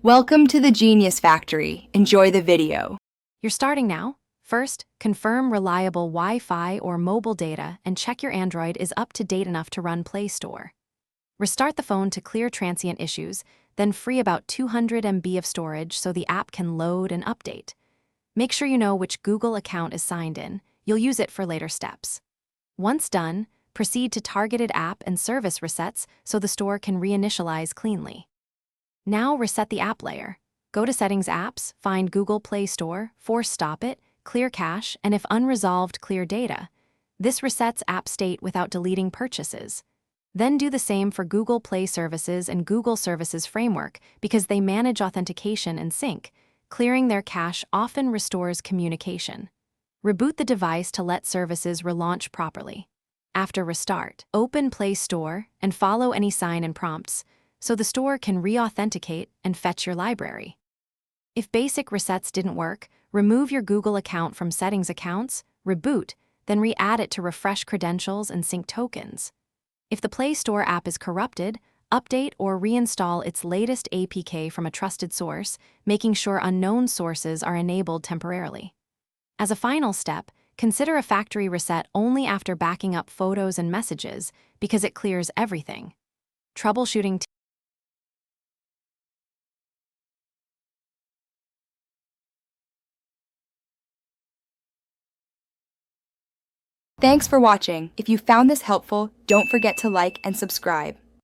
Welcome to the Genius Factory. Enjoy the video. You're starting now. First, confirm reliable Wi-Fi or mobile data and check your Android is up to date enough to run Play Store. Restart the phone to clear transient issues, then free about 200 MB of storage so the app can load and update. Make sure you know which Google account is signed in. You'll use it for later steps. Once done, proceed to targeted app and service resets so the store can reinitialize cleanly. Now reset the app layer. Go to Settings Apps, find Google Play Store, force stop it, clear cache, and if unresolved, clear data. This resets app state without deleting purchases. Then do the same for Google Play Services and Google Services Framework because they manage authentication and sync. Clearing their cache often restores communication. Reboot the device to let services relaunch properly. After restart, open Play Store and follow any sign and prompts, so the store can re-authenticate and fetch your library. If basic resets didn't work, remove your Google account from Settings Accounts, reboot, then re-add it to refresh credentials and sync tokens. If the Play Store app is corrupted, update or reinstall its latest APK from a trusted source, making sure unknown sources are enabled temporarily. As a final step, consider a factory reset only after backing up photos and messages because it clears everything. Troubleshooting. Thanks for watching. If you found this helpful, don't forget to like and subscribe.